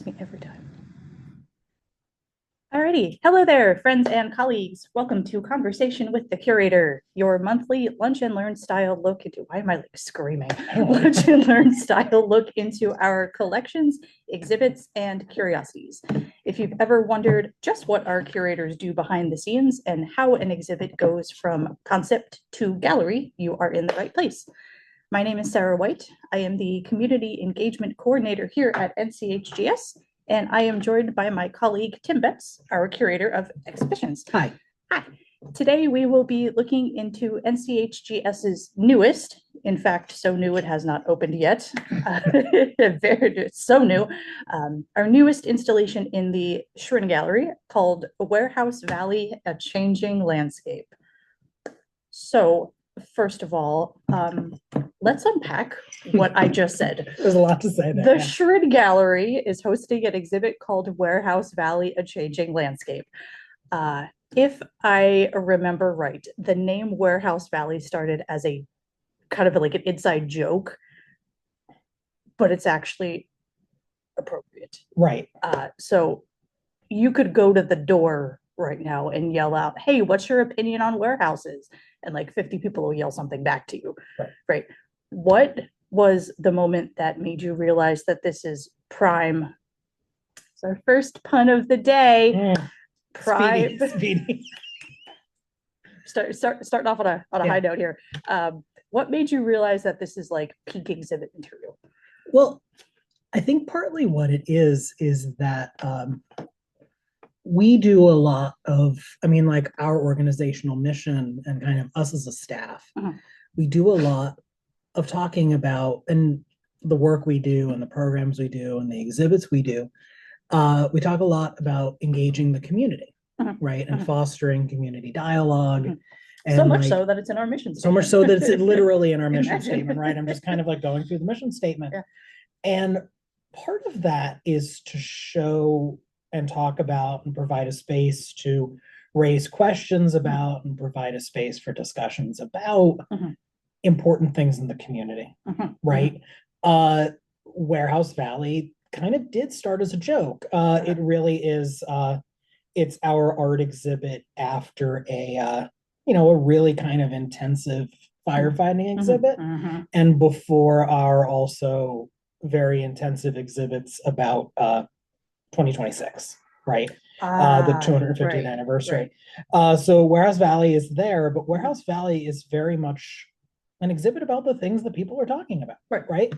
Me every time. Alrighty. Hello there, friends and colleagues. Welcome to Conversation with the Curator, your monthly lunch and learn style look into, why am I like screaming? Lunch and learn style look into our collections, exhibits, and curiosities. If you've ever wondered just what our curators do behind the scenes and how an exhibit goes from concept to gallery, you are in the right place. My name is Sarah White. I am the Community Engagement Coordinator here at NCHGS, and I am joined by my colleague, Tim Betts, our Curator of Exhibitions. Hi. Hi. Today, we will be looking into NCHGS's newest, in fact, so new it has not opened yet, so new, our newest installation in the Schrin Gallery called Warehouse Valley, A Changing Landscape. So, first of all, let's unpack what I just said. There's a lot to say there. The Schrin Gallery is hosting an exhibit called Warehouse Valley, A Changing Landscape. If I remember right, the name Warehouse Valley started as a kind of like an inside joke, but it's actually appropriate. Right. So you could go to the door right now and yell out, "Hey, what's your opinion on warehouses?" And like 50 people will yell something back to you. Right. What was the moment that made you realize that this is prime? It's our first pun of the day. Prime. Speedy. Starting off on a high note here. What made you realize that this is like peak exhibit material? Well, I think partly what it is that we do a lot of, like our organizational mission and kind of us as a staff, we do a lot of talking about, and the work we do and the programs we do and the exhibits we do, we talk a lot about engaging the community, right? And fostering community dialogue. And so much so that it's in our mission statement. So much so that it's literally in our mission statement, right? I'm just kind of like going through the mission statement. Yeah. And part of that is to show and talk about and provide a space to raise questions about and provide a space for discussions about important things in the community, right? Warehouse Valley kind of did start as a joke. It really is, it's our art exhibit after a really kind of intensive firefighting exhibit, and before our also very intensive exhibits about 2026, right? The 250th anniversary. Right. So Warehouse Valley is there, but Warehouse Valley is very much an exhibit about the things that people are talking about, right?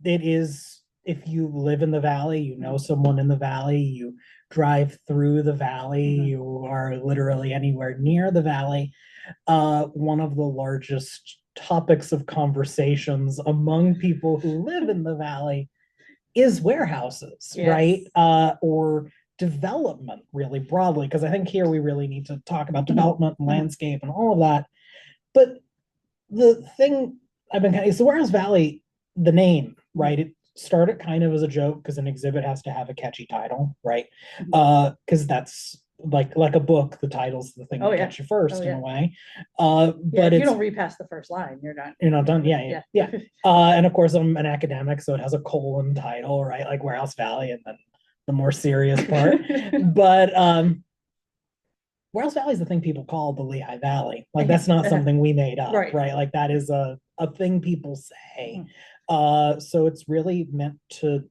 It is, if you live in the valley, you know someone in the valley, you drive through the valley, you are literally anywhere near the valley. One of the largest topics of conversations among people who live in the valley is warehouses, yes. Right? Or development, really broadly, because I think here we really need to talk about development and landscape and all of that. But the thing I've been kind of, so Warehouse Valley, the name, right? It started kind of as a joke because an exhibit has to have a catchy title, right? Because that's like a book, the title's the thing that gets you first in a way. But if you don't read past the first line, you're not done. Yeah. And of course, I'm an academic, so it has a colon title, right? Like Warehouse Valley, and then the more serious part. But Warehouse Valley is the thing people call the Lehigh Valley. Like that's not something we made up, right? Like that is a thing people say. So it's really meant to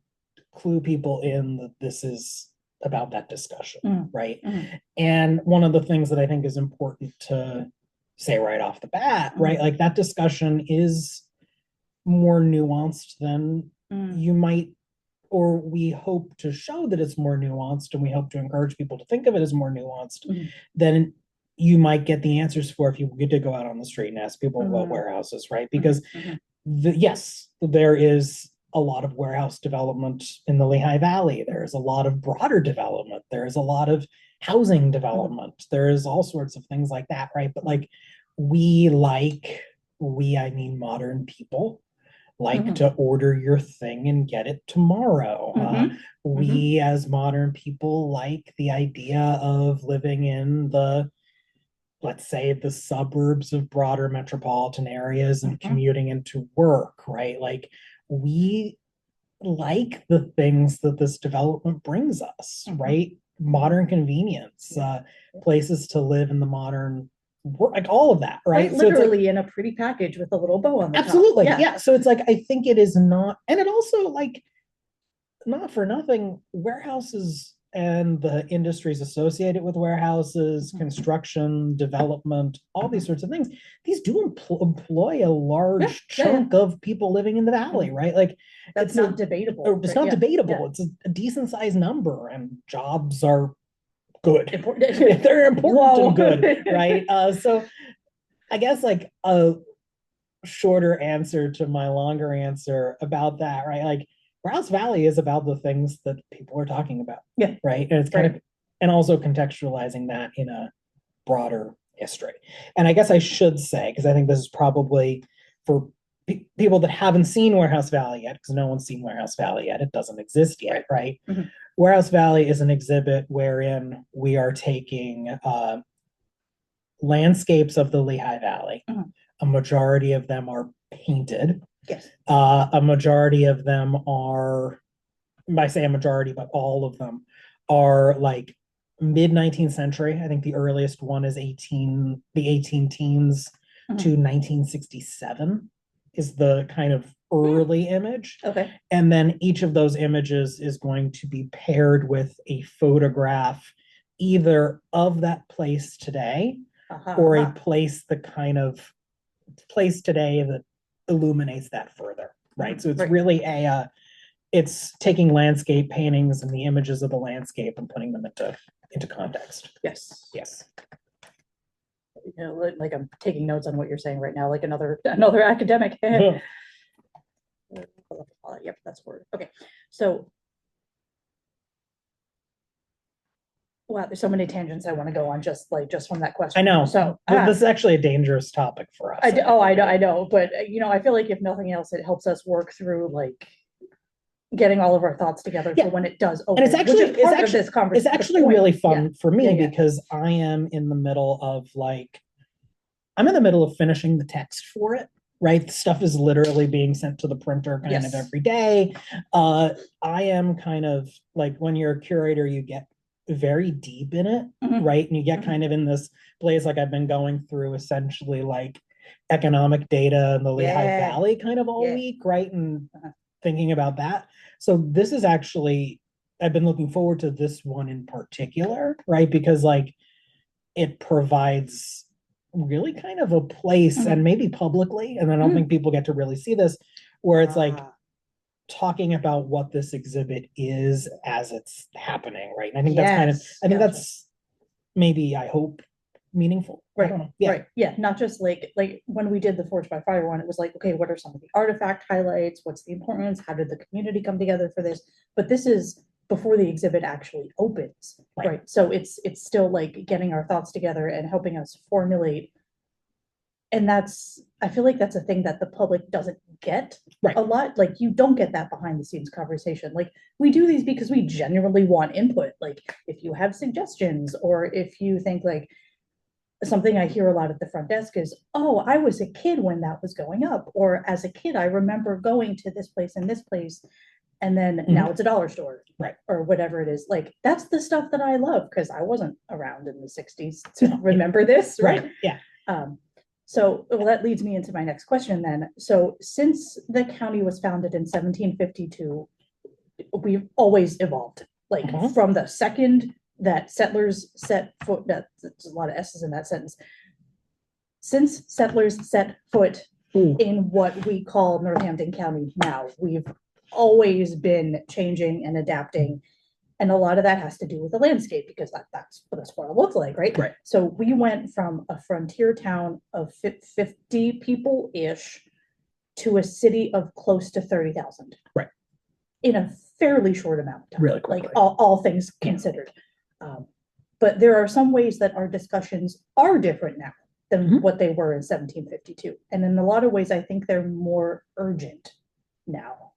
clue people in that this is about that discussion, right? And one of the things that I think is important to say right off the bat, right? Like that discussion is more nuanced than you might, or we hope to show that it's more nuanced, and we hope to encourage people to think of it as more nuanced than you might get the answers for if you get to go out on the street and ask people about warehouses, right? Because yes, there is a lot of warehouse development in the Lehigh Valley. There's a lot of broader development. There's a lot of housing development. There is all sorts of things like that, right? But like I mean modern people like to order your thing and get it tomorrow. We as modern people like the idea of living in the, let's say, the suburbs of broader metropolitan areas and commuting into work, right? Like we like the things that this development brings us, right? Modern convenience, places to live in the modern world, like all of that, right? Quite literally in a pretty package with a little bow on the top. Absolutely, yeah. So it's like, I think it is not, and it also, like, not for nothing, warehouses and the industries associated with warehouses, construction, development, all these sorts of things, these do employ a large chunk of people living in the valley, right? Like, that's not debatable. It's not debatable. It's a decent sized number, and jobs are good. Important. They're important and good, right? So I guess, like, a shorter answer to my longer answer about that, right? Like, Browse Valley is about the things that people are talking about. Yeah. Right. And it's kind of, and also contextualizing that in a broader history. And I guess I should say, because I think this is probably for people that haven't seen Warehouse Valley yet, because no one's seen Warehouse Valley yet. It doesn't exist yet, right? Warehouse Valley is an exhibit wherein we are taking landscapes of the Lehigh Valley. A majority of them are painted. Yes. A majority of them are, I say a majority, but all of them are like mid 19th century. I think the earliest one is the 18 teens to 1967 is the kind of early image. Okay. And then each of those images is going to be paired with a photograph either of that place today or a place that kind of place today that illuminates that further, right? So it's really it's taking landscape paintings and the images of the landscape and putting them into context. Yes. Yes. You know, like I'm taking notes on what you're saying right now, like another academic. Yep, that's word. Okay, so wow, there's so many tangents I want to go on just from that question. I know. So this is actually a dangerous topic for us. I know, but I feel like if nothing else, it helps us work through like getting all of our thoughts together for when it does open. And it's actually really fun for me because I am in the middle of finishing the text for it. Right, the stuff is literally being sent to the printer kind of every day. I am kind of like, when you're a curator, you get very deep in it, right? And you get kind of in this place, like I've been going through essentially like economic data in the Lehigh Valley kind of all week, right? And thinking about that. So this is actually, I've been looking forward to this one in particular, right? Because like it provides really kind of a place, and maybe publicly, and I don't think people get to really see this, where it's like talking about what this exhibit is as it's happening, right? And I think that's maybe, I hope, meaningful. Right. Yeah. Not just like when we did the Forged by Fire one, it was like, okay, what are some of the artifact highlights? What's the importance? How did the community come together for this? But this is before the exhibit actually opens, right? So it's still like getting our thoughts together and helping us formulate. And I feel like that's a thing that the public doesn't get a lot. Like, you don't get that behind the scenes conversation. Like, we do these because we genuinely want input. Like, if you have suggestions, or if you think like, something I hear a lot at the front desk is, oh, I was a kid when that was going up. Or as a kid, I remember going to this place and this place. And then now it's a dollar store, right? Or whatever it is. Like, that's the stuff that I love, because I wasn't around in the 60s to remember this, right? Yeah. So that leads me into my next question then. So since the county was founded in 1752, we've always evolved. Like from the second that settlers set foot, that's a lot of S's in that sentence. Since settlers set foot in what we call Northampton County now, we've always been changing and adapting. And a lot of that has to do with the landscape, because that's what it looks like, right? Right. So we went from a frontier town of 50 people-ish to a city of close to 30,000. Right. In a fairly short amount of time. Really quickly. Like all things considered. But there are some ways that our discussions are different now than what they were in 1752. And in a lot of ways, I think they're more urgent now.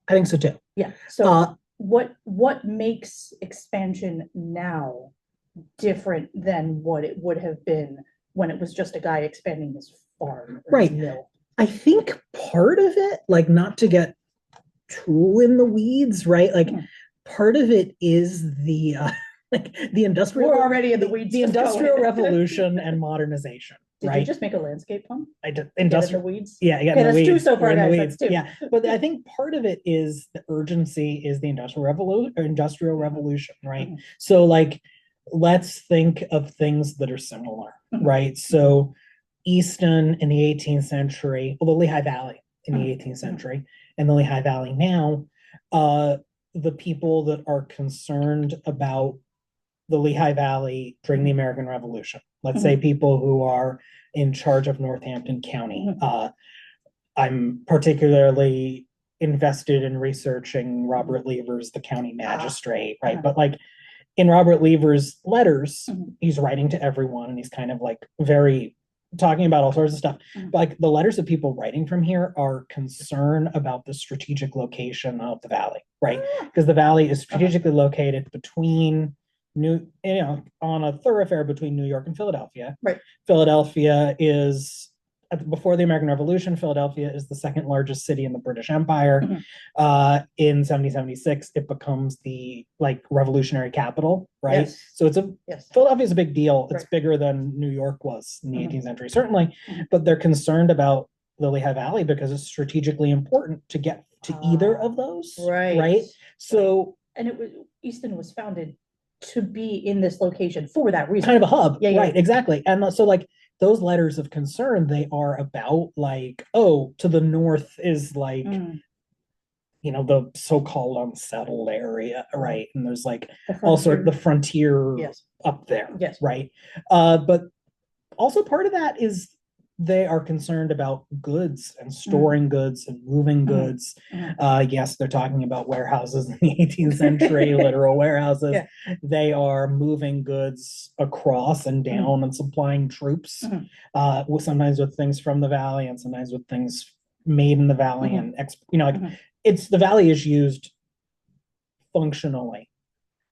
I think so too. Yeah. So what makes expansion now different than what it would have been when it was just a guy expanding his farm or his mill? I think part of it, like, not to get too in the weeds, right? Like Mhm. part of it is the like the industrial We're already in the weeds. the Just go industrial ahead. revolution and modernization, Did you right? just make a landscape pun? I did Get in the industrial, weeds? yeah, yeah, in Okay, the that's two weeds. so We're far, in the guys. weeds, That's two. yeah. But I think part of it is the urgency is the industrial revolution, right? Mhm. So like, let's think of things that are similar, Mhm. right? So Easton in the 18th century, well, the Lehigh Valley in the Mhm. 18th century, and the Lehigh Valley now, the people that are concerned about the Lehigh Valley during the American Revolution. Let's say people who are in charge of Northampton County. I'm particularly invested in researching Robert Lever's The County Magistrate, right? But like in Robert Lever's letters, he's writing to everyone and he's kind of like very talking about all sorts of stuff. But like the letters of people writing from here are concerned about the strategic location of the valley, right? Because the valley is strategically located between on a thoroughfare between New York and Philadelphia. Right. Philadelphia is before the American Revolution, Philadelphia is the second largest city in the British Empire. In 1776, it becomes the like revolutionary capital, right? Yes. So Philadelphia is a big deal. It's Right. bigger than New York was in the 18th century, certainly. But they're concerned about the Lehigh Valley because it's strategically important to get to either of those, right? So, and Easton was founded to be in this location for that reason. Kind of a hub, yeah, right? Exactly. And so like those letters of concern, they are about like, oh, to the north is like the so-called unsettled area, right? And there's like also the frontier up there, right? But also part of that is they are concerned about goods and storing goods and moving goods. Yes, they're talking about warehouses in the 18th century, literal warehouses. They are moving goods across and down and supplying troops, sometimes with things from the valley and sometimes with things made in the valley and it's the valley is used functionally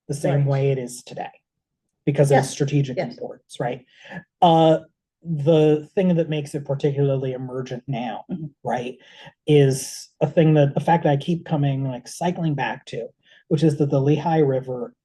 the same way it is today because of its strategic importance, right? The thing that makes it particularly emergent now, right, is a fact that I keep cycling back to, which is that the Lehigh River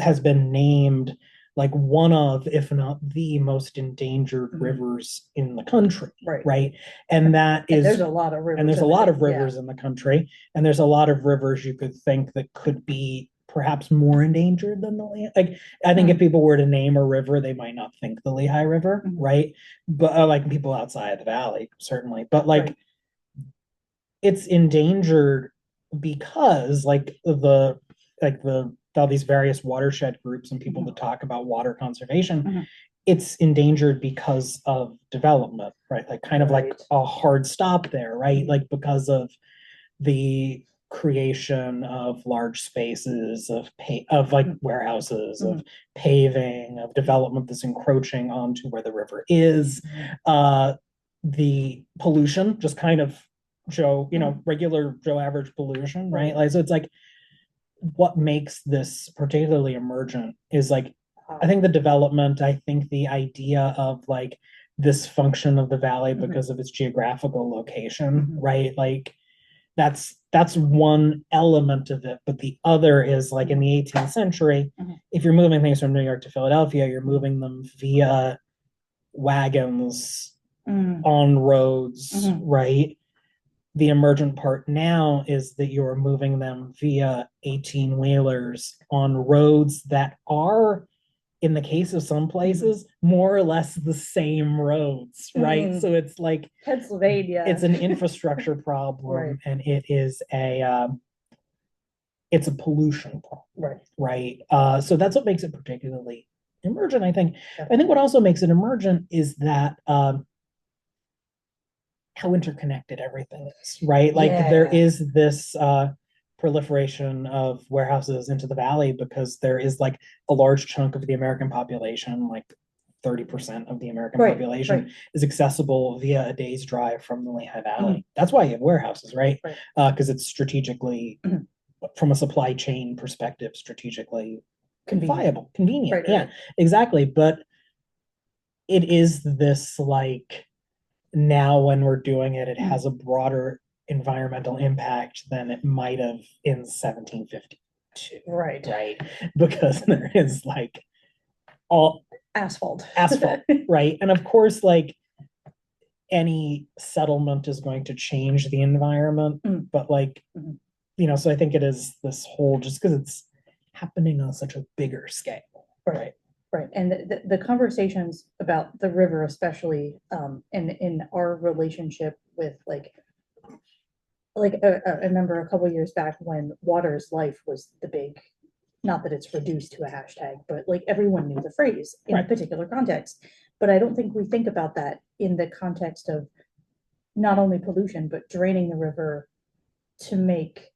has been named like one of, if not the most endangered rivers in the country, right? And there's a lot of rivers. And there's a lot of rivers in the country, and there's a lot of rivers you could think that could be perhaps more endangered than the Lehigh. Like I think if people were to name a river, they might not think the Lehigh River, right? But like people outside of the valley, certainly. But like it's endangered because all these various watershed groups and people that talk about water conservation, it's endangered because of development, right? Like kind of like a hard stop there, right? Like because of the creation of large spaces of like warehouses, of paving, of development that's encroaching onto where the river is. The pollution, just kind of regular Joe average pollution, right? Like so it's like what makes this particularly emergent is like I think the development, I think the idea of like this function of the valley because of its geographical location, right? Like that's one element of it, but the other is like in the 18th century, if you're moving things from New York to Philadelphia, you're moving them via wagons on roads, right? The emergent part now is that you're moving them via 18-wheelers on roads that are, in the case of some places, more or less the same roads, right? So it's like Pennsylvania. It's an infrastructure problem, and it's a pollution problem, right? So that's what makes it particularly emergent, I think. I think what also makes it emergent is that how interconnected everything is, right? Like there is this proliferation of warehouses into the valley because there is like a large chunk of the American population, like 30% of the American population is accessible via a day's drive from the Lehigh Valley. That's why you have warehouses, right? Because it's strategically, from a supply chain perspective, strategically viable, convenient. Exactly. But it is this like now when we're doing it, it has a broader environmental impact than it might have in 1752. Right. Right. Because there is like all Asphalt. right? And of course, like any settlement is going to change the environment, but like, so I think it is this whole, just because it's happening on such a bigger scale. Right. Right. And the conversations about the river, especially in our relationship with I remember a couple of years back when water is life was the big, not that it's reduced to a hashtag, but like everyone knew the phrase in a particular context. But I don't think we think about that in the context of not only pollution, but draining the river to make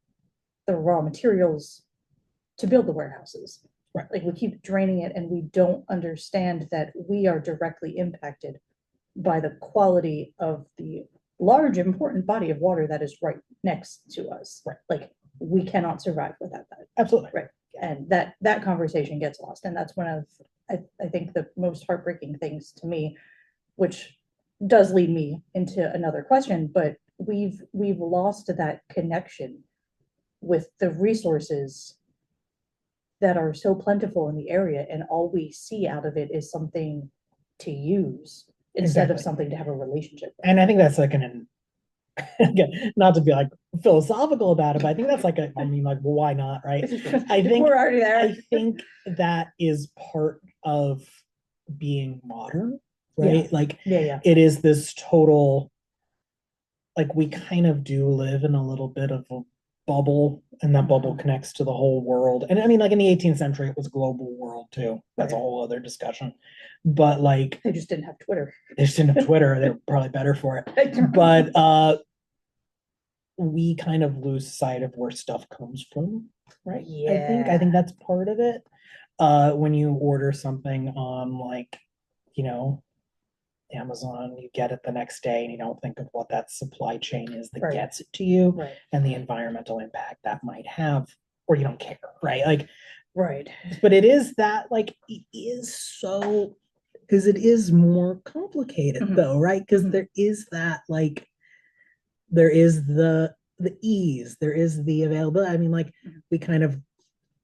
the raw materials to build the warehouses. Right. Like we keep draining it and we don't understand that we are directly impacted by the quality of the large, important body of water that is right next to us. Right. Like we cannot survive without that. Absolutely. Right. And that conversation gets lost. And that's one of, I think, the most heartbreaking things to me, which does lead me into another question, but we've lost that connection with the resources that are so plentiful in the area, and all we see out of it is something to use instead of something to have a relationship with. And I think that's like again, not to be like philosophical about it, but I think that's like I mean, like, well, why not, right? I think we're already there. I think that is part of being modern, right? Like, it is this total, like, we kind of do live in a little bit of a bubble, and that bubble connects to the whole world. And I mean, like in the 18th century, it was a global world too. That's a whole other discussion. But like, they just didn't have Twitter. They just didn't have Twitter. They're probably better for it. But we kind of lose sight of where stuff comes from, right? Yeah. I think that's part of it. When you order something on like, Amazon, you get it the next day and you don't think of what that supply chain is that gets it to you and the environmental impact that might have, or you don't care, right? Like, but it is that, like, it is so, because it is more complicated though, right? Because there is that, like, there is the ease, there is the availability. I mean, like, we kind of,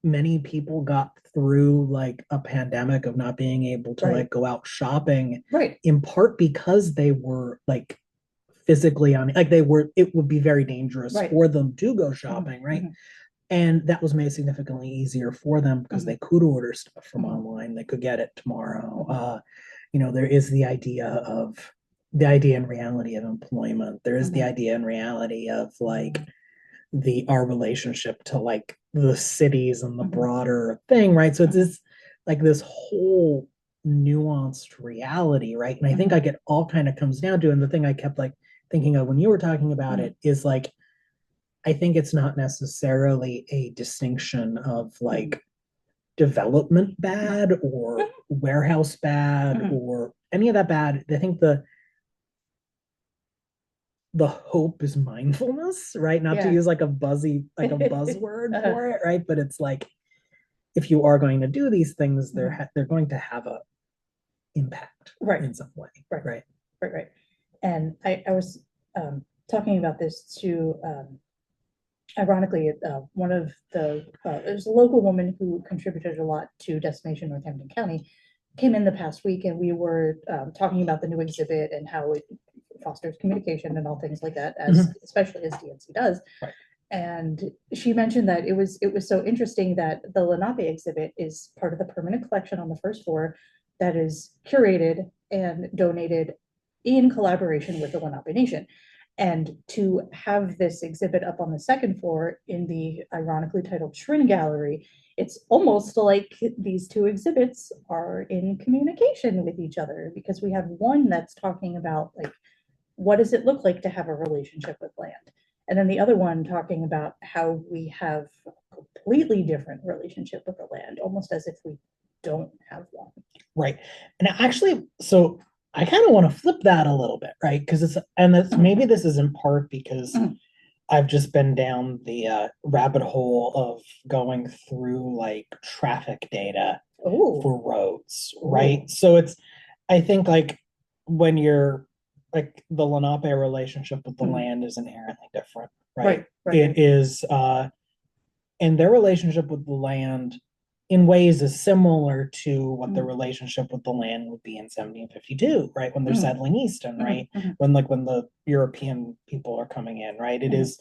many people got through like a pandemic of not being able to like go out shopping, in part because they were like physically on, like they were, it would be very dangerous for them to go shopping, right? And that was made significantly easier for them because they could order stuff from online, they could get it tomorrow. There is the idea and reality of employment. There is the idea and reality of like our relationship to like the cities and the broader thing, right? So it's this like this whole nuanced reality, right? And I think like it all kind of comes down to, and the thing I kept like thinking of when you were talking about it is like, I think it's not necessarily a distinction of like development bad or warehouse bad or any of that bad. I think the hope is mindfulness, right? Not to use like a buzzword for it, right? But it's like, if you are going to do these things, they're going to have a impact in some way, right? And I was talking about this to, ironically, one of there's a local woman who contributed a lot to Destination Northampton County, came in the past week, and we were talking about the new exhibit and how it fosters communication and all things like that, as especially as DNC does. And she mentioned that it was so interesting that the Lenape exhibit is part of the permanent collection on the first floor that is curated and donated in collaboration with the Lenape Nation. And to have this exhibit up on the second floor in the ironically titled Shrin Gallery, it's almost like these two exhibits are in communication with each other, because we have one that's talking about like, what does it look like to have a relationship with land? And then the other one talking about how we have a completely different relationship with the land, almost as if we don't have one. Right. And actually, so I kind of want to flip that a little bit, right? Because maybe this is in part because I've just been down the rabbit hole of going through like traffic data for roads, right? So I think like when you're like the Lenape relationship with the Mhm. land is inherently different, right? Right, right. It is, and their relationship with the land in ways is similar to what the Mhm. relationship with the land would be in 1752, right? When they're Mhm. settling Easton, Mhm. right? Mhm. When the European people are coming in, right? It Mhm. is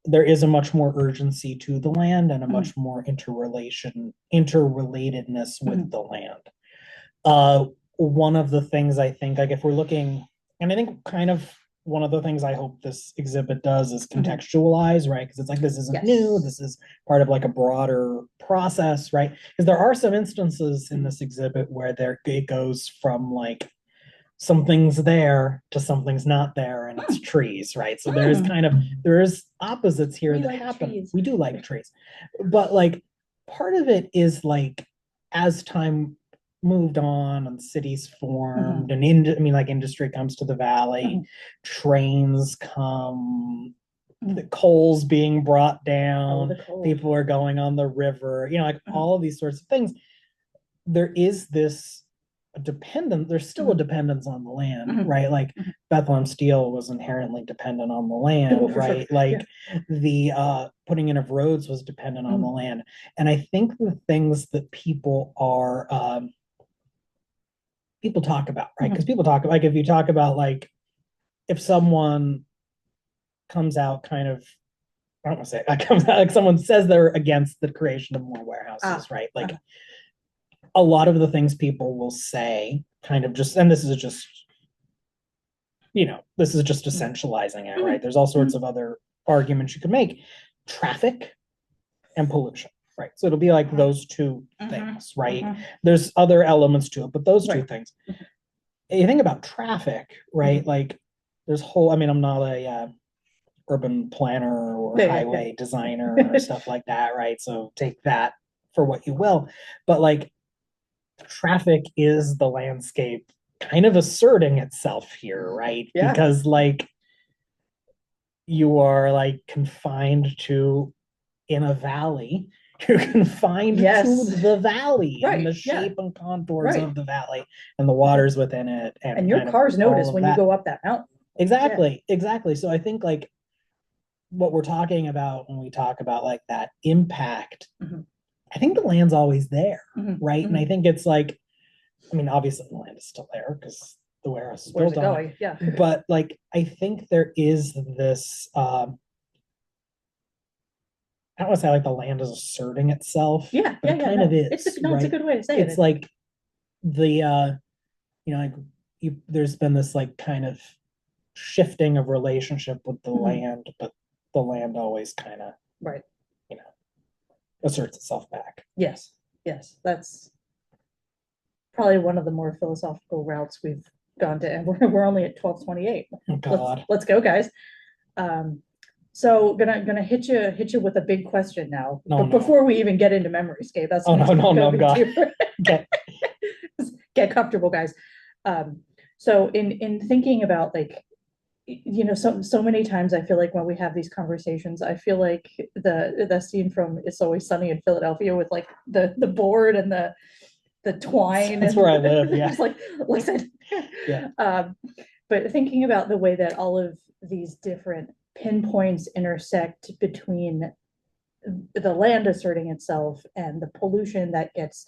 there is a much more urgency to the land and a Mhm. much more interrelatedness with Mhm. the land. Uh, one of the things I think, like if we're looking, and I think kind of one of the things I hope this exhibit does is Mhm. contextualize, right? Because it's like this isn't new. Yes. This is part of like a broader process, right? Because there are some instances in Mhm. this exhibit where there it goes from like something's there to something's not there, and it's Mm. trees, right? So there's Mm. kind of there's opposites here We that like happen. trees. We do like trees, but like part of it is like as time moved on and cities Mhm. formed and I mean like industry comes to the valley, Mhm. trains come, the Mhm. coal's being brought Oh, down, the cold. people are going on the river, like Mhm. all of these sorts of things. There is this there's still a Mhm. dependence on the land, Mhm. right? Like Mhm. Bethlehem Steel was inherently dependent on the Oh, land, for sure. right? Yeah. Like the putting in of roads was dependent on the Mhm. land. And I think the things that people talk about, right? Because Mhm. people talk like if you talk about like if someone comes out kind of I don't want to say it comes out like someone says they're against the creation of more Ah. warehouses, right? Like Uh-huh. a lot of the things people will say kind of just, and this is just Mhm. essentializing it, right? Mhm. There's all sorts Mhm. of other arguments you could make. Traffic and pollution, right? So it'll be like those two Mhm. things, right? Mhm. There's other elements to it, but those two Right. things. You think about traffic, right? Mhm. Like I mean, I'm not a urban planner or Yeah, yeah, highway designer or yeah. stuff like that, right? So take that for what you will. But like traffic is the landscape kind of asserting itself here, right? Yeah. Because like you are like confined to in a valley. You're confined to Yes. the valley and Right. the Yeah. shape and contours Right. of the valley and the waters within it And and your kind of cars all notice of when you that. go up that mountain. Yeah. Exactly. So I think like what we're talking about when we talk about like that impact, Mhm. I think the land's always there, Mhm. right? And I Mhm. think it's like, I mean, obviously the land is still there because the warehouse is Where's built it on it. going? Yeah. But like I think there is this I don't want to say like the land is asserting itself, Yeah. but Yeah. it Yeah. kind of No, it's a is, no, it's a right? good way to say It's it. like the like there's been this like kind of shifting of relationship with the Mhm. land, but the land always kind of, Right. you know, asserts itself back. Yes. Yes. That's probably one of the more philosophical routes we've gone to, and we're only at 12:28. Oh Let's God. let's go, guys. Um, so gonna hit you with a big question now, No, but no. before we even get into Memoryscape, that's Oh no, no, gonna no, be God. deeper. Okay. Get comfortable, guys. Um, so in thinking about like so many times I feel like when we have these conversations, I feel like the scene from It's Always Sunny in Philadelphia with like the board and the twine That's and where I live. Yeah. just like listen. Yeah. um, but thinking about the way that all of these different pinpoints intersect between the land asserting itself and the pollution that gets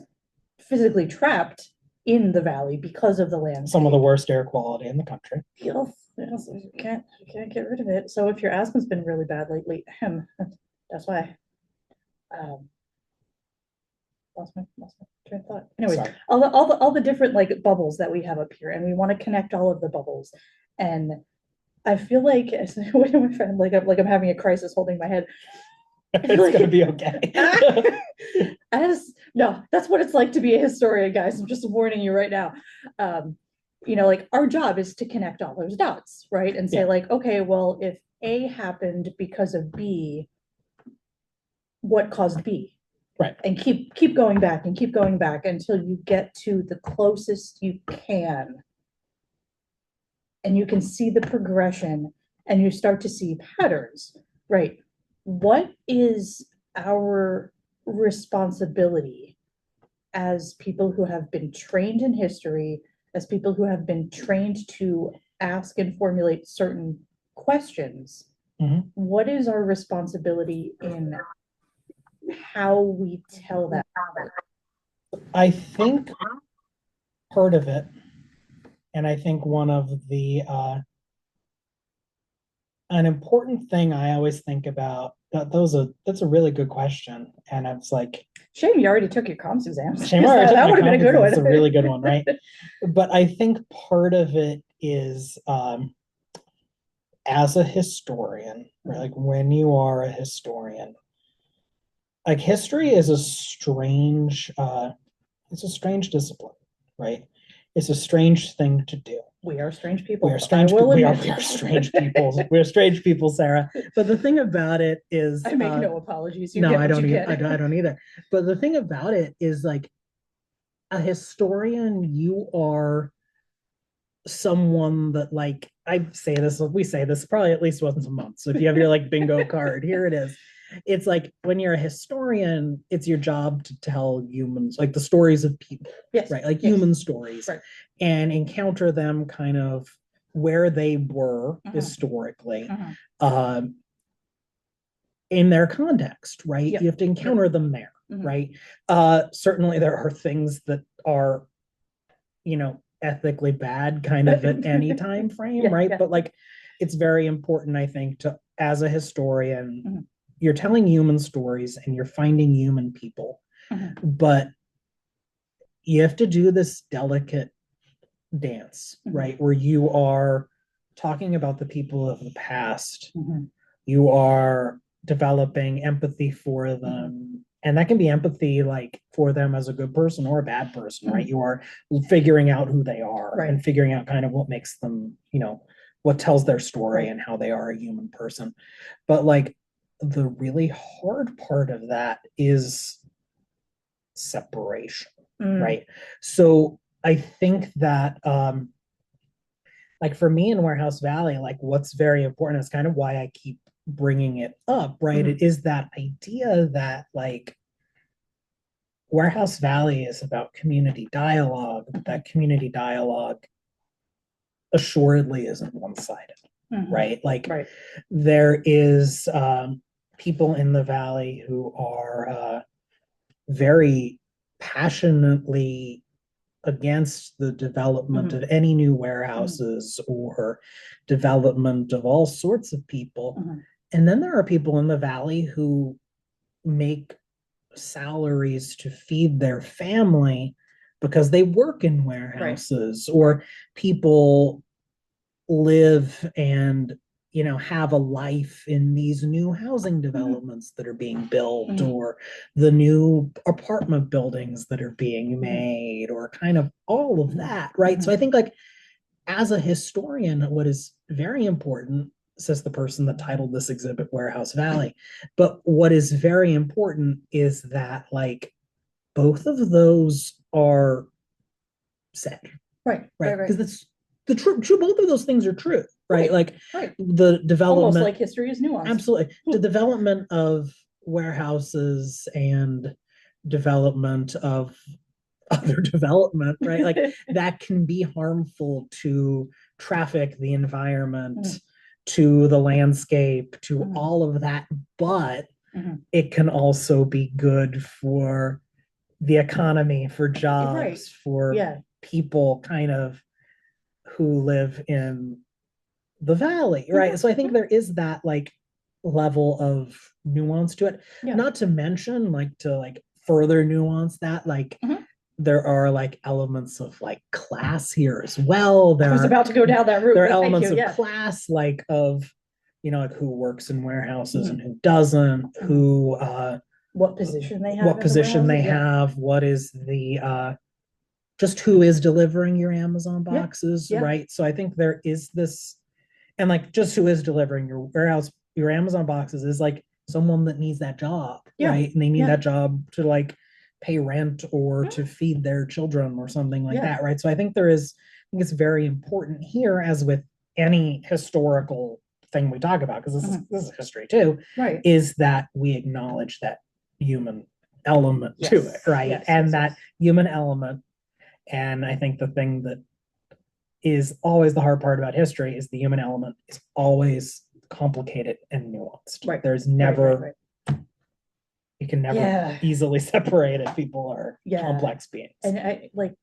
physically trapped in the valley because of the Some of the landscape. worst air quality in the country. Yes, yes, you can't get rid of it. So if your asthma's been really bad lately, that's why. Um, lost my train of thought. Anyways, Sorry. all the different like bubbles that we have up here, and we want to connect all of the bubbles. And I feel like wait, my friend, like I'm having a crisis holding my head. I feel It's gonna like be okay. as no, that's what it's like to be a historian, guys. I'm just warning you right now. Um, like our job is to connect all those dots, right? And say Yeah. like, okay, well, if A happened because of B, what caused B? Right. And keep going back and keep going back until you get to the closest you can, and you can see the progression and you start to see patterns, right? What is our responsibility as people who have been trained in history, as people who have been trained to ask and formulate certain questions, Mhm. what is our responsibility in how we tell that? I think part of it, and I think one of the an important thing I always think about that's a really good question. And it's like, Shame you already took your comms exams. shame I took That my would have been a good comp exam. one. It's a really good one, right? But I think part of it is as a historian, right? Like when you are a historian, like history is a strange it's a strange discipline, right? It's a strange thing to do. We are strange people. We are strange. I will we admit. are strange people. We're strange people, Sarah. But the thing about it is, I make no apologies. You no, get I what don't. you I get. don't either. But the thing about it is, like, a historian, you are someone that, like, I say this, we say this probably at least once a month. So if you have your like bingo card, here it is. It's like when you're a historian, it's your job to tell humans, like the stories of people, Yes. right? Like Yes. human stories, Right. and encounter them kind of where they were historically, in their context, right? Yep. You have to encounter them there, right? Certainly there are things that are, ethically bad kind of at any time frame, Yeah, right? yeah. But like it's very important, I think, to as a historian, you're telling human stories and you're finding human people, but you have to do this delicate dance, right? Where you are talking about the people of the past. You are developing empathy for them. And that can be empathy like for them as a good person or a bad person, right? You are figuring out who they are and figuring out kind of what makes them, what tells their story and how they are a human person. But like the really hard part of that is separation, right? So I think that like for me in Warehouse Valley, like what's very important is kind of why I keep bringing it up, right? It is that idea that like Warehouse Valley is about community dialogue, but that community dialogue assuredly isn't one-sided, right? Like there is people in the valley who are very passionately against the development of any new warehouses or development of all sorts of people. And then there are people in the valley who make salaries to feed their family because they work in warehouses, or people live and have a life in these new housing developments that are being built, or the new apartment buildings that are being made, or kind of all of that, right? So I think like as a historian, what is very important, says the person that titled this exhibit Warehouse Valley, but what is very important is that like both of those are said, right? Because that's the true both of those things are true, right? Like the development, almost like history is nuanced. Absolutely. The development of warehouses and development of other development, right? Like that can be harmful to traffic, the environment, to the landscape, to all of that. But it can also be good for the economy, for jobs, for people kind of who live in the valley, right? So I think there is that like level of nuance to it. Not to mention, like to like further nuance that, like there are like elements of like class here as well. I was about to go down that route. There are elements of class, like of like who works in warehouses and who doesn't, who what position they have, what is the just who is delivering your Amazon boxes, right? So I think there is this, and like just who is delivering your warehouse, your Amazon boxes is like someone that needs that job, right? And they need that job to like pay rent or to feed their children or something like that, right? So I think I think it's very important here, as with any historical thing we talk about, because this is history too, is that we acknowledge that human element to it, right? And that human element. And I think the thing that is always the hard part about history, is the human element is always complicated and nuanced. Right. There's never, right. you can never Yeah. easily separate it. People are Yeah. complex beings. And I like,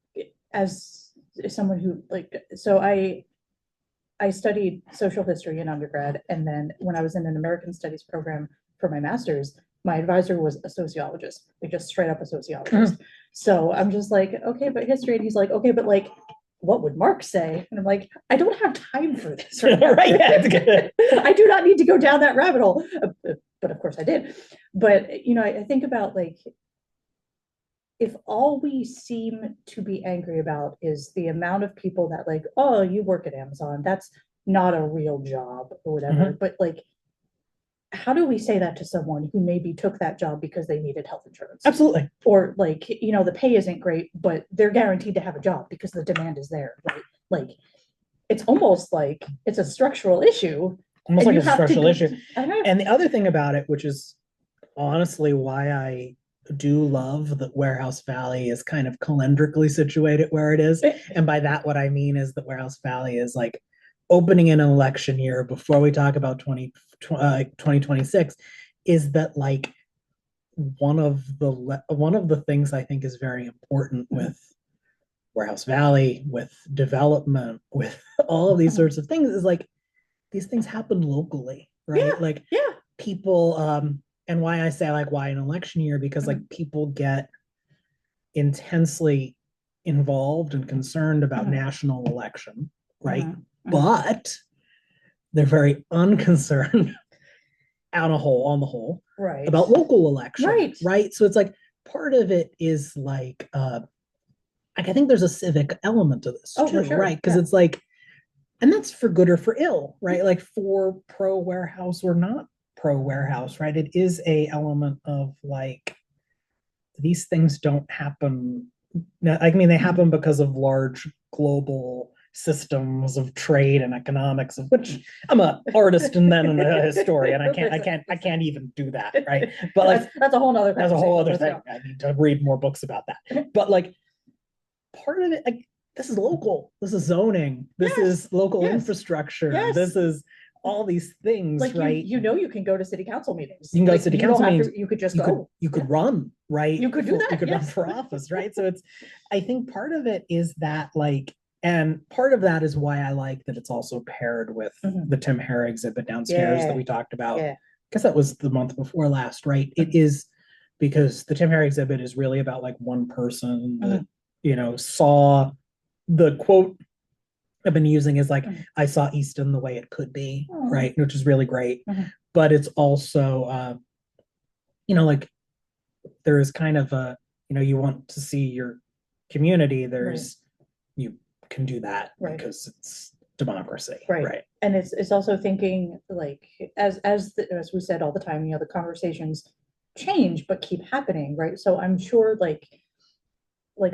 as someone who so I studied social history in undergrad, and then when I was in an American studies program for my master's, my advisor was a sociologist, like just straight up a sociologist. So I'm just like, okay, but history, and he's like, okay, but like, what would Marx say? And I'm like, I don't have time for this right now. Right, yeah, I do not need to go down that rabbit hole. But of course I did. But you know, I think about like, if all we seem to be angry about is the amount of people that like, oh, you work at Amazon, that's not a real job or whatever. But like, how do we say that to someone who maybe took that job because they needed health insurance? Absolutely. Or like, you know, the pay isn't great, but they're guaranteed to have a job because the demand is there, right? Like, it's almost like it's a structural issue. Almost like a structural issue. And the other thing about it, which is honestly why I do love that Warehouse Valley is kind of calendrically situated where it is. And by that, what I mean is that Warehouse Valley is like opening in an election year before we talk about 2026, is that like one of the things I think is very important with Warehouse Valley, with development, with all of these sorts of things, is like these things happen locally, right? Yeah, like yeah. People, and why I say like why an election year, because like people get intensely involved and concerned about national election, right? But they're very unconcerned on the whole, right, about local election, right? So it's like part of it is like I think there's a civic element to this too, sure. right? Because it's like, and that's for good or for ill, right? Like for pro warehouse or not pro warehouse, right? It is a element of like, these things don't happen. I mean, they happen because of large global systems of trade and economics, of which I'm an artist and then a historian. I can't even do that, right? But like that's a whole other thing. I need to read more books about that. But like part of it, like, this is local. This is zoning. This is local infrastructure. This is all these things, like, right? You know, you can go to city council meetings. You can go to city council meetings. You could just go. You could run, right? You could do that. You could run for office, right? So it's, I think part of it is that like, and part of that is why I like that it's also paired with the Tim Hare exhibit downstairs that we talked about. I guess that was the month before last, right? It is, because the Tim Hare exhibit is really about like one person that, you know, saw the quote I've been using is like, I saw Easton the way it could be, right? Which is really great. But it's also, you know, like there is kind of a, you know, you want to see your community, there's, you can do that because it's democracy. Right. And it's also thinking like, as we said all the time, you know, the conversations change, but keep happening, right? So I'm sure like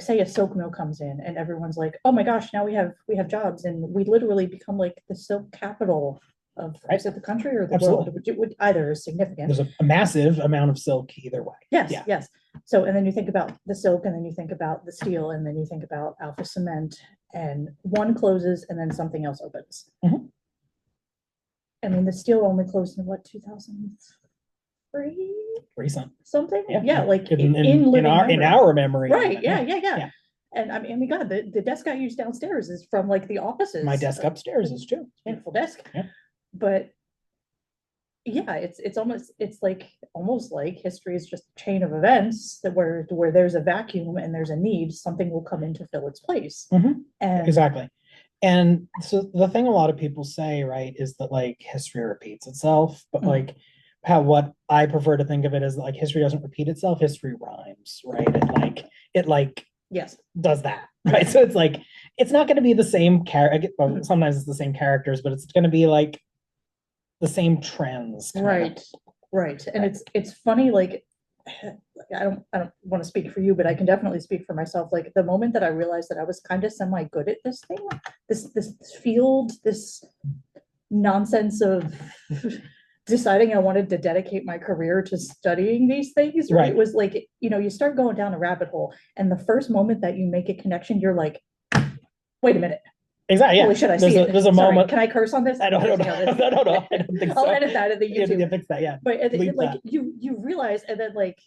say a silk mill comes in and everyone's like, oh my gosh, now we have jobs, and we literally become like the silk capital of is it the country or the world, which it would either is significant. There's a massive amount of silk either way. Yes. So, and then you think about the silk, and then you think about the steel, and then you think about Alpha Cement, and one closes and then something else opens. I mean, the steel only closed in what, 2003? Recent. Something? Yeah. Like in our memory. Right. Yeah. And I mean, God, the desk I use downstairs is from like the offices. My desk upstairs is too. Beautiful desk. Yeah. But yeah, it's almost like history is just a chain of events that where there's a vacuum and there's a need, something will come in to fill its place. And exactly. And so the thing a lot of people say, right, is that like history repeats itself, but like what I prefer to think of it as like history doesn't repeat itself, history rhymes, right? It yes, does that, right? So it's like, it's not going to be the same character. Sometimes it's the same characters, but it's going to be like the same trends. Right. And it's funny, like, I don't want to speak for you, but I can definitely speak for myself. Like the moment that I realized that I was kind of semi good at this thing, this field, this nonsense of deciding I wanted to dedicate my career to studying these things, right? It was like, you know, you start going down a rabbit hole, and the first moment that you make a connection, you're like, wait a minute, Exactly, yeah. Holy shit, I see it. There's a Sorry, moment. can I curse on this? I don't know. Cursing on this. No, I don't think I'll so. edit that in the Yeah, YouTube. fix that, yeah. But Leave like that. you realize, and then like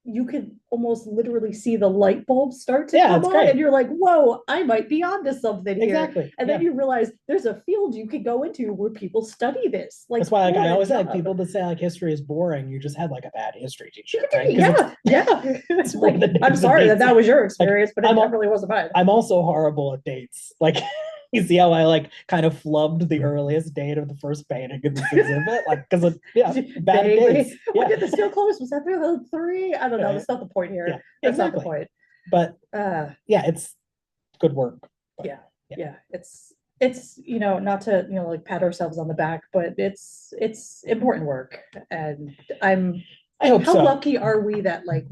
you could almost literally see the light bulbs start to Yeah, come it's on, great. and you're like, whoa, I might be onto something here. Exactly. And then you realize there's a field you could go into where people study this. Like That's why like, for I a always say like job. people that say like history is boring, you just had like a bad history teacher, right? Yeah, yeah. It's Like, one of the I'm names of sorry that dates. that was your experience, but it I'm al- definitely wasn't mine. I'm also horrible at dates. Like you see how I like kind of flubbed the earliest date of the first painting in this exhibit? Like because yeah, bad dates. When Yeah. did the steel close? Was that 2003? I don't know. That's not the point here. Yeah, That's not the exactly. point. But yeah, it's good work. But, yeah. It's not to like pat ourselves on the back, but it's important work, and I hope how so. lucky are we that like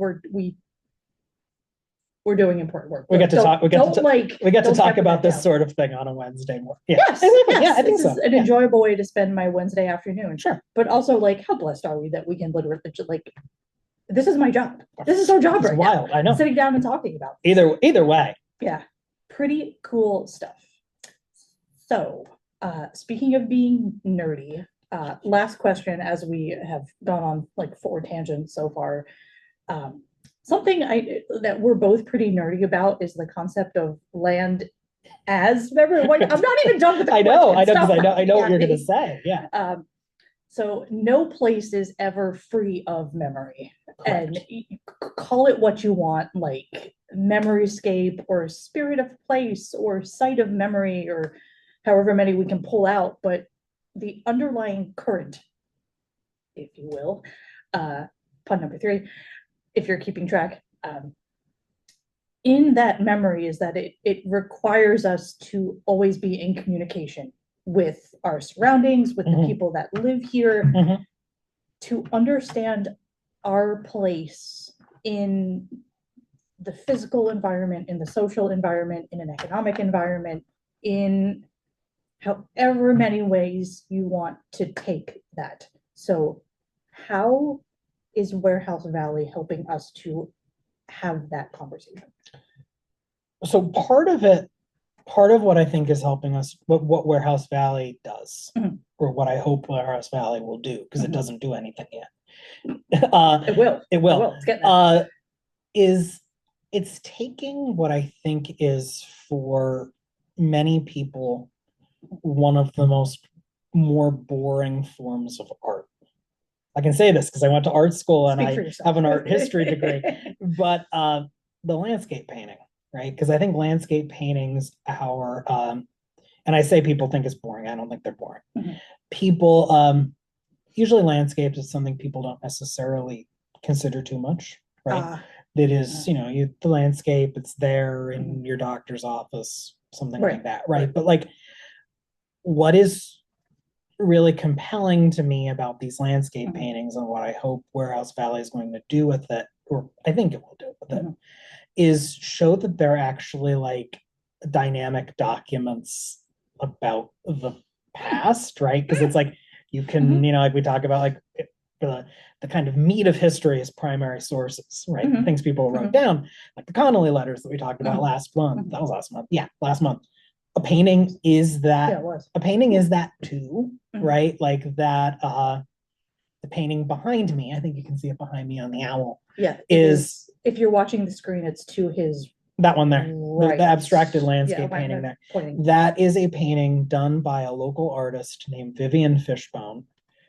we're doing important work. We get to talk. We get to don't talk temper about that this down. sort of thing on a Wednesday morning. Yeah. Yes, Exactly. Yeah, I think this so. is an enjoyable way to spend my Wednesday afternoon. Sure. But also, like, how blessed are we that we can literally like, this is my job. This is our job It's right wild. now. I know. Sitting down and talking about this. Either way. Yeah, pretty cool stuff. So, speaking of being nerdy, last question, as we have gone on like 4 tangents so far. Something that we're both pretty nerdy about is the concept of land as memory. Like, I'm not even done with the I know, question. because Stop I know what you're laughing gonna at me. say. Yeah. So no place is ever free of memory. Correct. And call it what you want, like memoryscape or spirit of place or site of memory or however many we can pull out, but the underlying current, if you will, pun number 3, if you're keeping track, in that memory is that it requires us to always be in communication with our surroundings, with the people that live here, to understand our place in the physical environment, in the social environment, in an economic environment, in however many ways you want to take that. So how is Warehouse Valley helping us to have that conversation? So part of what I think is helping us, what Warehouse Valley does, or what I hope Warehouse Valley will do, because it doesn't do anything yet. It will. It's getting there. Is it's taking what I think is for many people one of the more boring forms of art. I can say this because I went to art school and I have an art history degree, but the landscape painting, right? Because I think landscape paintings are, and I say people think it's boring. I don't think they're boring. People, usually landscapes is something people don't necessarily consider too much, right? It is, the landscape, it's there in your doctor's office, something like that, right? But like, what is really compelling to me about these landscape paintings and what I hope Warehouse Valley is going to do with it, or I think it will do with it, is show that they're actually like dynamic documents about the past, right? Because it's like you can, like we talk about, like the kind of meat of history is primary sources, right? The things people wrote down, like the Connolly letters that we talked about last month. That was last month. Yeah, last month. A painting is that. Yeah, it was. A painting is that too, right? Like that. The painting behind me, I think you can see it behind me on the owl. Yeah, is if you're watching the screen, it's to his that one there, right. the abstracted landscape painting there. Pointing. That is a painting done by a local artist named Vivian Fishbone.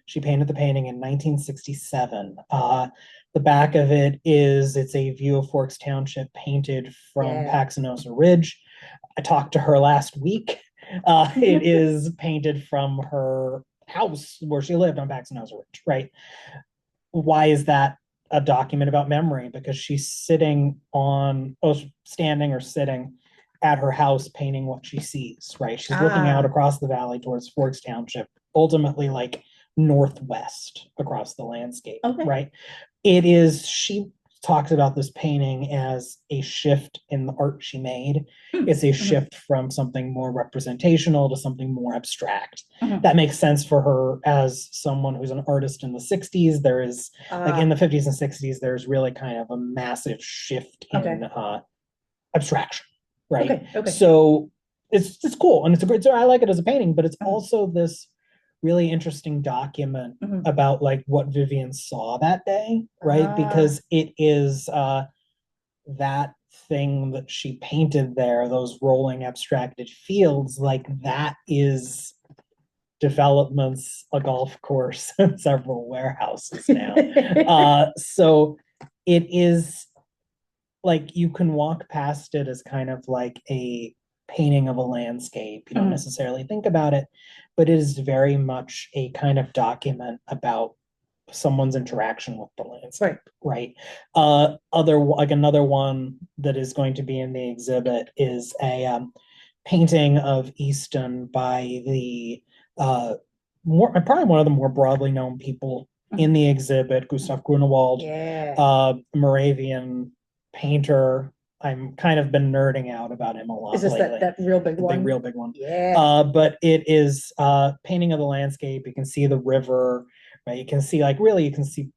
She painted the painting in 1967. The back of it's a view of Forks Township painted from Paxinosa Ridge. I talked to her last week. It is painted from her house where she lived on Paxinosa Ridge, right? Why is that a document about memory? Because she's standing or sitting at her house painting what she sees, right? She's looking out across the valley towards Forks Township, ultimately like northwest across the landscape, right? She talks about this painting as a shift in the art she made. It's a shift from something more representational to something more abstract. That makes sense for her as someone who's an artist in the 60s. There is, like in the 50s and 60s, there's really kind of a massive shift in abstraction, right? Okay. So it's cool and it's a great, so I like it as a painting, but it's Mhm. also this really interesting document Mhm. about like what Vivian saw that day, right? Ah. Because it is that thing that she painted there, those rolling abstracted fields, like that is developments, a golf course, and several warehouses now. So it is like you can walk past it as kind of like a painting of a landscape. You don't Mhm. necessarily think about it, but it is very much a kind of document about someone's interaction with the landscape, right? Other like another one that is going to be in the exhibit is a painting of Easton by the probably one of the more broadly known people in the exhibit, Gustav Grunewald, Yeah. Moravian painter. I'm kind of been nerding out about him a lot Is this lately. that real big The one? big, real big one. Yeah. But it is painting of the landscape. You can see the river, right? You can see like really you can see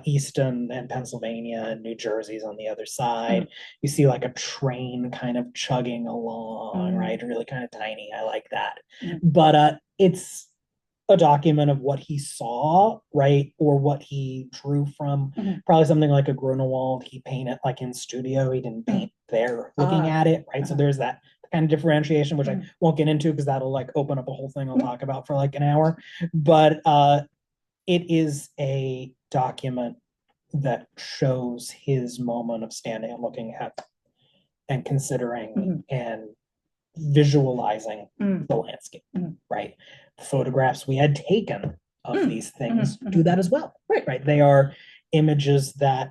Easton and Pennsylvania and New Jersey's on the other side. You see like a train kind of chugging along, right? Really kind of tiny. I like that. But it's a document of what he saw, right? Or what he drew from. Probably something like a Grunewald. He painted like in studio. He didn't paint there looking at it, right? So there's that kind of differentiation, which I won't get into because that'll like open up a whole thing I'll talk about for like an hour. But it is a document that shows his moment of standing and looking at and considering and visualizing the landscape, right? The photographs we had taken of these things do that as well, right? They are images that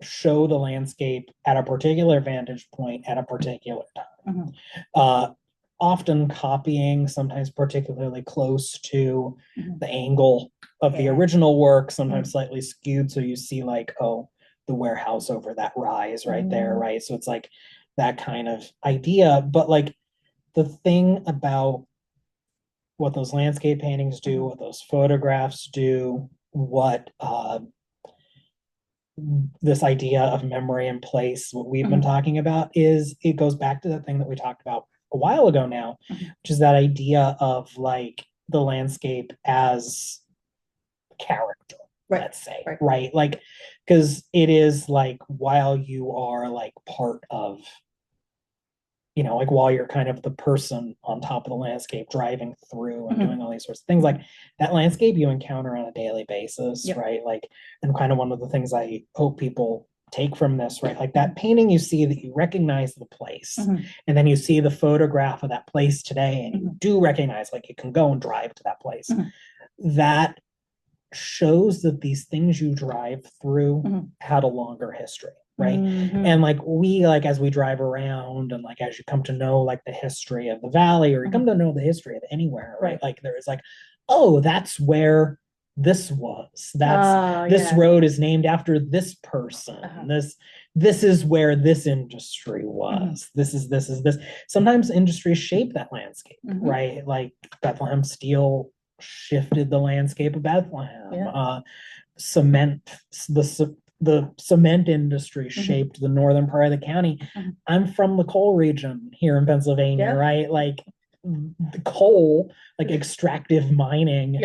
show the landscape at a particular vantage point at a particular time. Often copying, sometimes particularly close to the angle of the original work, sometimes slightly skewed. So you see like, oh, the warehouse over that rise right there, right? So it's like that kind of idea. But like the thing about what those landscape paintings do, what those photographs do, what this idea of memory and place, what we've been talking about, is it goes back to the thing that we talked about a while ago now, which is that idea of like the landscape as character, let's say, right? Like, because it is like while you are like part of, you know, like while you're kind of the person on top of the landscape driving through and doing all these sorts of things, like that landscape you encounter on a daily basis, right? Like, and kind of one of the things I hope people take from this, right? Like that painting you see that you recognize the place, and then you see the photograph of that place today, and you do recognize, like, you can go and drive to that place. That shows that these things you drive through had a longer history, right? And like we, like as we drive around and like as you come to know like the history of the valley, or you come to know the history of anywhere, right? Like there is like, oh, that's where this was. That's this road is named after this person. This is where this industry was. This is this. Sometimes industries shape that landscape, right? Like Bethlehem Steel shifted the landscape of Bethlehem. Cement, the cement industry shaped the northern part of the county. I'm from the coal region here in Pennsylvania, right? Like the coal, like extractive mining,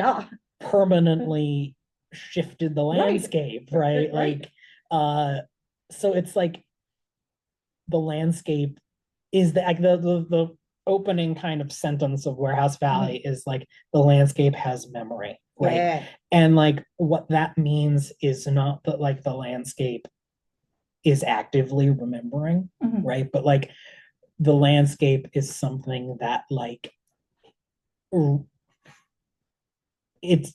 permanently shifted the landscape, right? Like, so it's like the landscape is the opening kind of sentence of Warehouse Valley is like the landscape has memory, right? And like what that means is not that like the landscape is actively remembering, right? But like the landscape is something that like it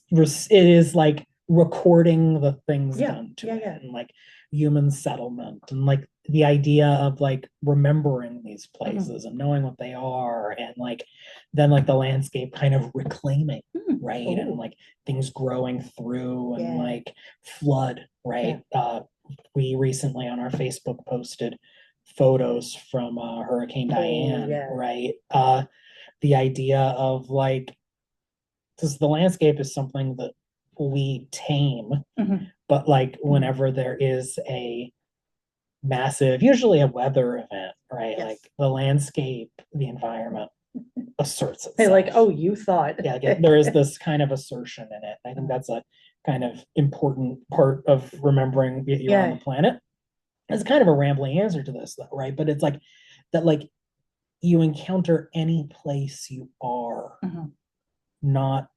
is like recording the things done to it, and like human settlement, and like the idea of like remembering these places and knowing what they are, and like then like the landscape kind of reclaiming, right? And like things growing through, and like flood, right? We recently on our Facebook posted photos from Hurricane Diane, right? The idea of like, because the landscape is something that we tame, but like whenever there is a massive, usually a weather event, right? Yes. Like the landscape, the environment asserts itself. They're like, oh, you thought. Yeah, there is this kind of assertion in it. I think that's a kind of important part of remembering that you're on the planet. It's kind of a rambling answer to this, though, right? But it's like that, like you encounter any place you are, not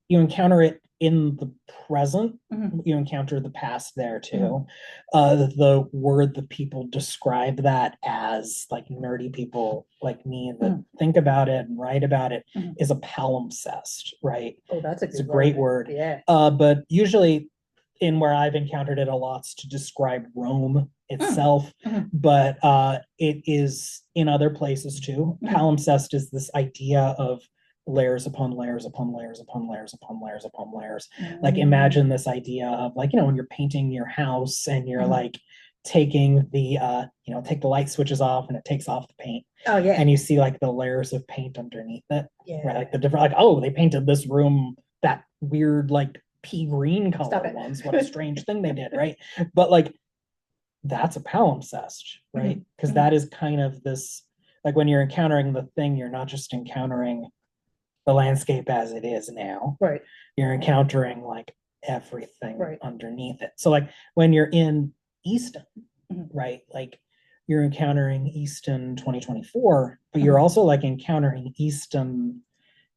you encounter it in the present. You encounter the past there too. The word that people describe that as, like nerdy people like me that think about it and write about it, is a palimpsest, right? Oh, that's a great word. Yeah. But usually in where I've encountered it a lot to describe Rome itself, but it is in other places too. Palimpsest is this idea of layers upon layers upon layers upon layers upon layers upon layers. Like imagine this idea of, like, when you're painting your house and you're like taking the take the light switches off and it takes off the paint. Oh yeah. And you see like the layers of paint underneath it. Yeah. Right. Like the different, like, oh, they painted this room that weird like pea green color once. What a strange thing they did, right? But like that's a palimpsest, right? Because that is kind of this, like when you're encountering the thing, you're not just encountering the landscape as it is now. Right. You're encountering like everything underneath it. So like when you're in Easton, right? Like you're encountering Easton 2024, but you're also like encountering Easton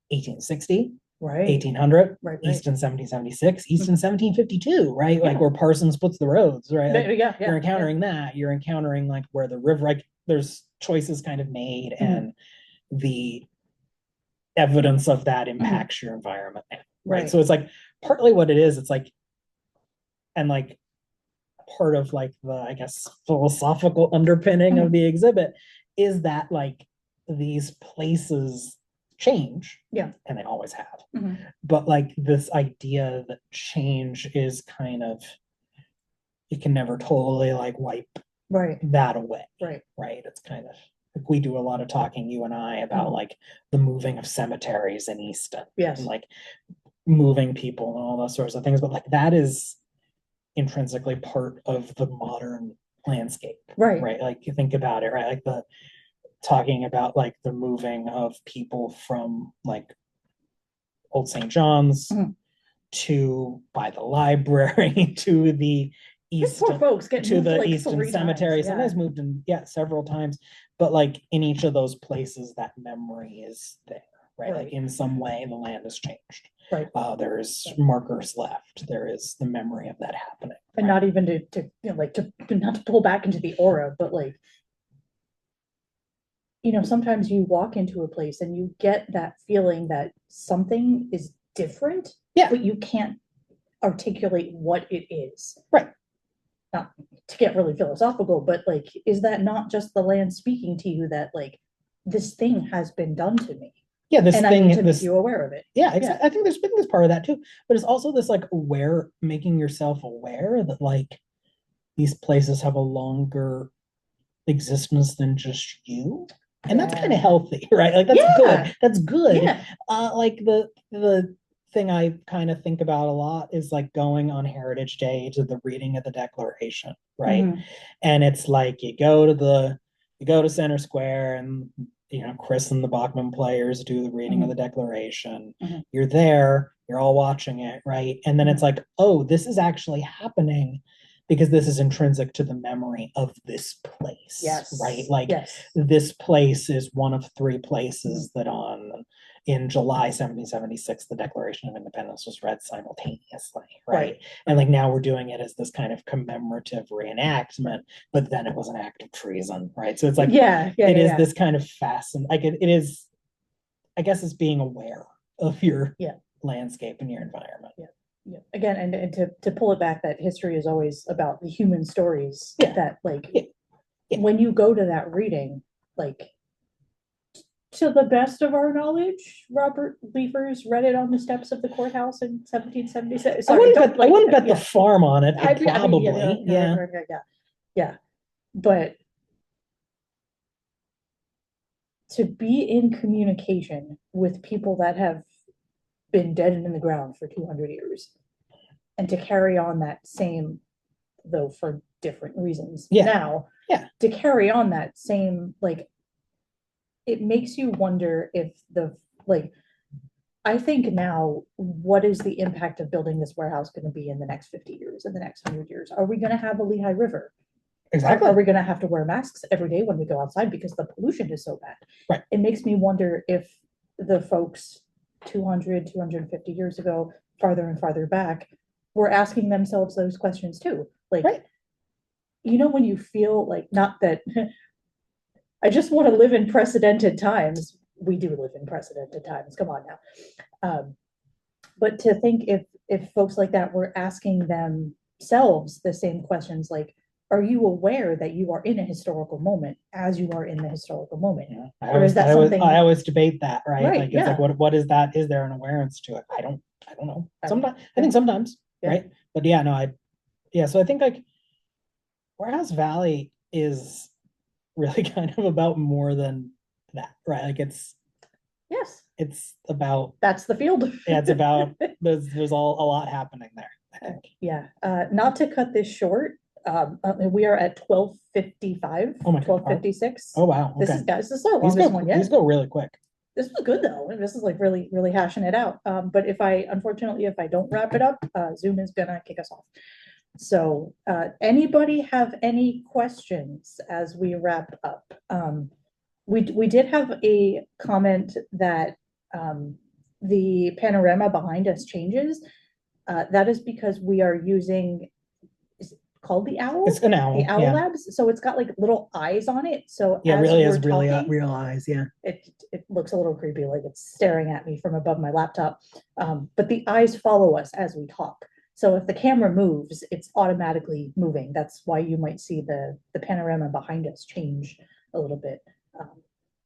1860, 1800, Easton 1776, Easton 1752, right? Like where Parsons puts the roads, right? Like, you're encountering that. You're encountering like where the river, like there's choices kind of made, and the evidence of that impacts your environment now, right? So it's like partly what it is. It's like, and like part of like the, I guess, philosophical underpinning of the exhibit is that like these places change, and they always have, but like this idea that change is kind of, you can never totally like wipe that away, right? It's kind of like we do a lot of talking, you and I, about like the moving of cemeteries in Easton, and like moving people and all those sorts of things, but like that is intrinsically part of the modern landscape, right? Like you think about it, right? Like the talking about like the moving of people from like Old St. John's to by the library to the Easton, folks get to the like Easton cemetery. Sometimes moved in several times, but like in each of those places that memory is there, right? Like in some way the land has changed, there's markers left, there is the memory of that happening, and not even to not to pull back into the aura, but like, sometimes you walk into a place and you get that feeling that something is different, but you can't articulate what it is. Not to get really philosophical, but like, is that not just the land speaking to you that like this thing has been done to me? This and thing, I need to make you aware of it. I think there's been this part of that too, but it's also this like making yourself aware that like these places have a longer existence than just you. And that's kind of healthy, right? Like that's good. That's good. Like the thing I kind of think about a lot is like going on Heritage Day to the reading of the Declaration, right? And it's like you go to Center Square, and Chris and the Bachman players do the reading of the Declaration. You're there, you're all watching it, right? And then it's like, oh, this is actually happening because this is intrinsic to the memory of this place, right? Like this place is one of three places that in July 1776, the Declaration of Independence was read simultaneously, right? And like now we're doing it as this kind of commemorative reenactment, but then it was an act of treason, right? So it's like, it is this kind of fascinating, like it is, I guess it's being aware of your landscape and your environment. Again, and to pull it back, that history is always about the human stories that like when you go to that reading, like to the best of our knowledge, Robert Leefers read it on the steps of the courthouse in 1776. I wouldn't bet the farm on it, but probably. But to be in communication with people that have been dead and in the ground for 200 years, and to carry on that same, though for different reasons Yeah. now. Yeah. To carry on that same, like, it makes you wonder if I think now, what is the impact of building this warehouse going to be in the next 50 years, in the next 100 years? Are we going to have a Lehigh River? Exactly. Are we going to have to wear masks every day when we go outside because the pollution is so bad? Right. It makes me wonder if the folks 200, 250 years ago, farther and farther back, were asking themselves those questions too. Like, Right. when you feel like, not that I just want to live in precedented times. We do live in precedented times. Come on now. But to think if folks like that were asking themselves the same questions, like, are you aware that you are in a historical moment as you are in the historical moment? Yeah. Or is that something? I always debate that, right? Right, Like, it's yeah. like, what is that? Is there an awareness to it? I don't know. Sometimes, I think Yeah. sometimes, Yeah. right? But yeah, no, so I think like Warehouse Valley is really kind of about more than that, right? Like Yes, it's about, that's the field. yeah, it's about, there's all a lot happening there, I think. Yeah, not to cut this short, we are at 12:55. Oh my God. 12:56. Oh, wow. This Okay. is, guys, this is the longest one yet. These go really quick. This was good though. This is like really, really hashing it out. But unfortunately, if I don't wrap it up, Zoom is gonna kick us off. So, anybody have any questions as we wrap up? We did have a comment that, the panorama behind us changes. That is because we are using, is it called the owl? It's an owl. The Owl Yeah. Labs. So it's got like little eyes on it. So Yeah, it as really we're is really talking, real eyes. Yeah. it looks a little creepy, like it's staring at me from above my laptop. But the eyes follow us as we talk. So if the camera moves, it's automatically moving. That's why you might see the panorama behind us change a little bit.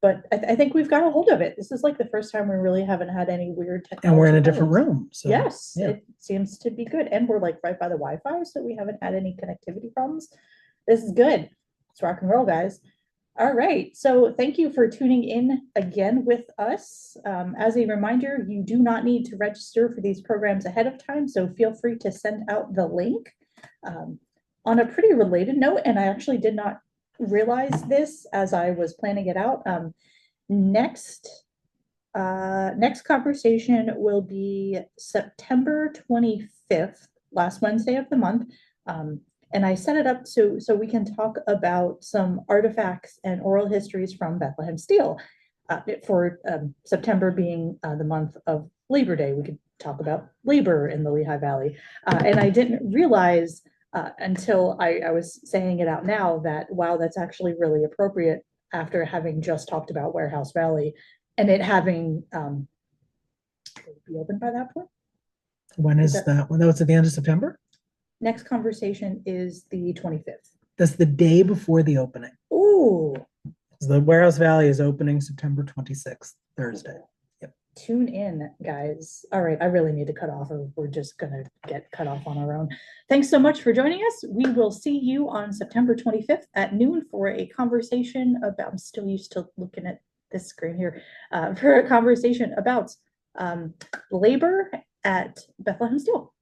But I think we've got a hold of it. This is like the first time we really haven't had any weird technology. And we're in a different room. So Yes, yeah. it seems to be good. And we're like right by the Wi-Fi, so we haven't had any connectivity problems. This is good. It's rock and roll, guys. All right, so thank you for tuning in again with us. As a reminder, you do not need to register for these programs ahead of time, so feel free to send out the link. On a pretty related note, and I actually did not realize this as I was planning it out, next conversation will be September 25th, last Wednesday of the month. And I set it up so we can talk about some artifacts and oral histories from Bethlehem Steel. For September being the month of Labor Day, we could talk about labor in the Lehigh Valley. And I didn't realize until I was saying it out now that, wow, that's actually really appropriate after having just talked about Warehouse Valley and it having be open by that point. When is that? When that was at the end of September? Next conversation is the 25th. That's the day before the opening. Ooh. The Warehouse Valley is opening September 26th, Thursday. Yep. Tune in, guys. All right, I really need to cut off or we're just gonna get cut off on our own. Thanks so much for joining us. We will see you on September 25th at noon for a conversation about, I'm still used to looking at this screen here, for a conversation about labor at Bethlehem Steel.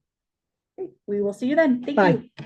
We will see you then. Thank you.